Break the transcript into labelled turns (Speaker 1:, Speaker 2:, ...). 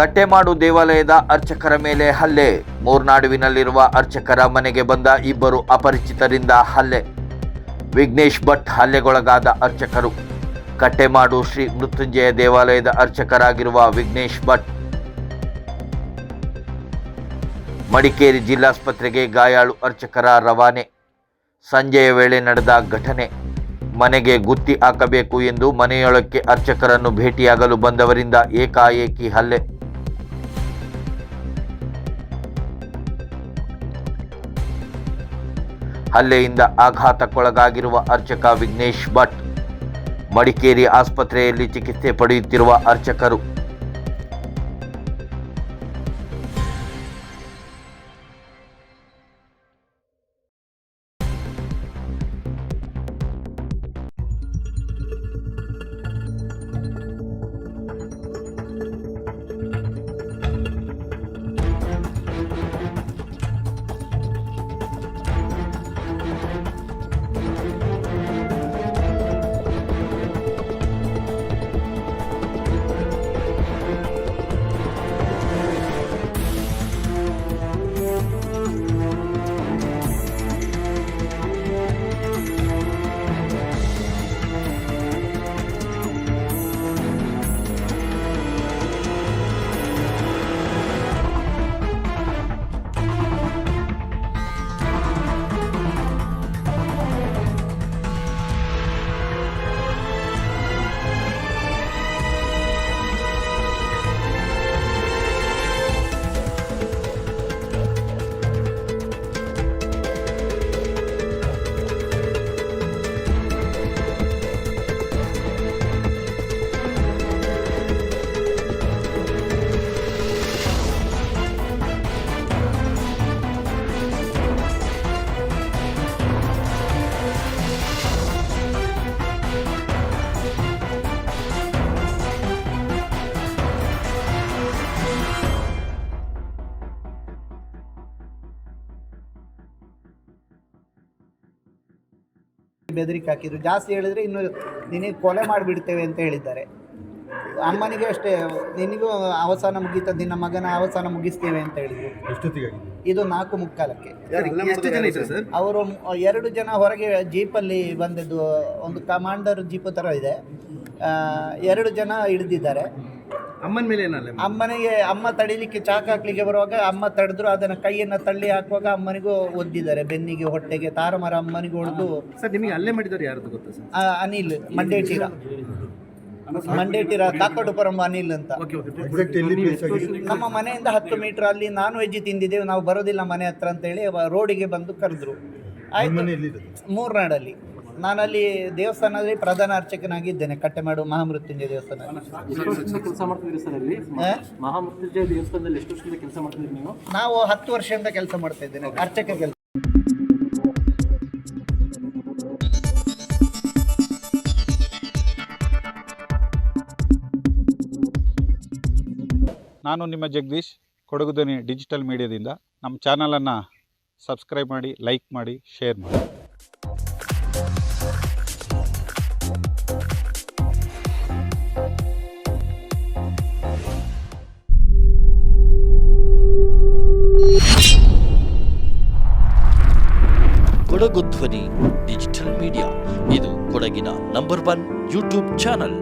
Speaker 1: ಕಟ್ಟೆಮಾಡು ದೇವಾಲಯದ ಅರ್ಚಕರ ಮೇಲೆ ಹಲ್ಲೆ. ಮೂರ್ನಾಡುವಿನಲ್ಲಿರುವ ಅರ್ಚಕರ ಮನೆಗೆ ಬಂದ ಇಬ್ಬರು ಅಪರಿಚಿತರಿಂದ ಹಲ್ಲೆ. ವಿಘ್ನೇಶ್ ಭಟ್ ಹಲ್ಲೆಗೊಳಗಾದ ಅರ್ಚಕರು. ಕಟ್ಟೆಮಾಡು ಶ್ರೀ ಮೃತ್ಯುಂಜಯ ದೇವಾಲಯದ ಅರ್ಚಕರಾಗಿರುವ ವಿಘ್ನೇಶ್ ಭಟ್ ಮಡಿಕೇರಿ ಜಿಲ್ಲಾಸ್ಪತ್ರೆಗೆ ಗಾಯಾಳು ಅರ್ಚಕರ ರವಾನೆ. ಸಂಜೆಯ ವೇಳೆ ನಡೆದ ಘಟನೆ. ಮನೆಗೆ ಗುತ್ತಿ ಹಾಕಬೇಕು ಎಂದು ಮನೆಯೊಳಕ್ಕೆ ಅರ್ಚಕರನ್ನು ಭೇಟಿಯಾಗಲು ಬಂದವರಿಂದ ಏಕಾಏಕಿ ಹಲ್ಲೆ. ಹಲ್ಲೆಯಿಂದ ಆಘಾತಕ್ಕೊಳಗಾಗಿರುವ ಅರ್ಚಕ ವಿಘ್ನೇಶ್ ಭಟ್ ಮಡಿಕೇರಿ ಆಸ್ಪತ್ರೆಯಲ್ಲಿ ಚಿಕಿತ್ಸೆ ಪಡೆಯುತ್ತಿರುವ ಅರ್ಚಕರು.
Speaker 2: ಬೆದರಿಕೆ ಹಾಕಿದ್ರು. ಜಾಸ್ತಿ ಹೇಳಿದ್ರೆ ಇನ್ನು ನಿನಗೆ ಕೊಲೆ ಮಾಡಿಬಿಡ್ತೇವೆ ಅಂತ ಹೇಳಿದ್ದಾರೆ. ಅಮ್ಮನಿಗೆ ಅಷ್ಟೇ, ನಿನಗೂ ಅವಸಾನ ಮುಗೀತ, ನಿನ್ನ ಮಗನ ಅವಸಾನ ಮುಗಿಸ್ತೇವೆ ಅಂತ ಹೇಳಿದ್ರು. ಇದು 4:45. ಅವರು 2 ಜನ ಹೊರಗೆ ಜೀಪಲ್ಲಿ ಬಂದಿದ್ದು, ಒಂದು ಕಮಾಂಡರ್ ಜೀಪ್ ಥರ ಇದೆ. 2 ಜನ ಹಿಡಿದಿದ್ದಾರೆ.
Speaker 3: ಅಮ್ಮನ ಮೇಲೆ ಏನಲ್ಲ,
Speaker 2: ಅಮ್ಮನಿಗೆ ಅಮ್ಮ ತಡಿಲಿಕ್ಕೆ ಚಾಕು ಹಾಕ್ಲಿಕ್ಕೆ ಬರುವಾಗ ಅಮ್ಮ ತಡೆದ್ರು. ಅದನ್ನು ಕೈಯನ್ನು ತಳ್ಳಿ ಹಾಕುವಾಗ ಅಮ್ಮನಿಗೂ ಒದ್ದಿದ್ದಾರೆ, ಬೆನ್ನಿಗೆ, ಹೊಟ್ಟೆಗೆ, ತಾರಮರ ಅಮ್ಮನಿಗೆ ಹೊಡೆದು.
Speaker 3: ಸರ್, ನಿಮಗೆ ಅಲ್ಲೇ ಮಾಡಿದವರು ಯಾರು ಗೊತ್ತಾ ಸರ್?
Speaker 2: ಅನಿಲ್ ಮಂಡೇಟಿರ ಕಾಕೋಟುಪುರಂ ಅನಿಲ್ ಅಂತ. ನಮ್ಮ ಮನೆಯಿಂದ 10 ಮೀಟರ್ ಅಲ್ಲಿ ನಾನ್ ವೆಜ್ ತಿಂದಿದ್ದೇವೆ, ನಾವು ಬರೋದಿಲ್ಲ ಮನೆ ಹತ್ರ ಅಂತೇಳಿ ರೋಡಿಗೆ ಬಂದು ಕರೆದ್ರು. ಆಯ್ತು, ಮೂರ್ನಾಡಲ್ಲಿ. ನಾನಲ್ಲಿ ದೇವಸ್ಥಾನದಲ್ಲಿ ಪ್ರಧಾನ ಅರ್ಚಕನಾಗಿದ್ದೇನೆ, ಕಟ್ಟೆಮಾಡು ಮಹಾಮೃತ್ಯುಂಜಯ ದೇವಸ್ಥಾನ.
Speaker 3: ಕೆಲಸ ಮಾಡ್ತಿದ್ದೀರಿ ಸರ್ ಅಲ್ಲಿ ಮಹಾಮೃತ್ಯುಂಜಯ ದೇವಸ್ಥಾನದಲ್ಲಿ? ಎಷ್ಟು ವರ್ಷದಿಂದ ಕೆಲಸ ಮಾಡ್ತಿದ್ದೀರಿ ನೀವು?
Speaker 2: ನಾವು 10 ವರ್ಷದಿಂದ ಕೆಲಸ ಮಾಡ್ತಾ ಇದ್ದೇನೆ, ಅರ್ಚಕ ಕೆಲಸ.
Speaker 4: ನಾನು ನಿಮ್ಮ ಜಗದೀಶ್, ಕೊಡಗು ಧ್ವನಿ ಡಿಜಿಟಲ್ ಮೀಡಿಯಾದಿಂದ. ನಮ್ಮ ಚಾನಲನ್ನು ಸಬ್ಸ್ಕ್ರೈಬ್ ಮಾಡಿ, ಲೈಕ್ ಮಾಡಿ, ಶೇರ್ ಮಾಡಿ.
Speaker 5: ಕೊಡಗು ಧ್ವನಿ ಡಿಜಿಟಲ್ ಮೀಡಿಯಾ, ಇದು ಕೊಡಗಿನ ನಂಬರ್ 1 ಯೂಟ್ಯೂಬ್ ಚಾನಲ್.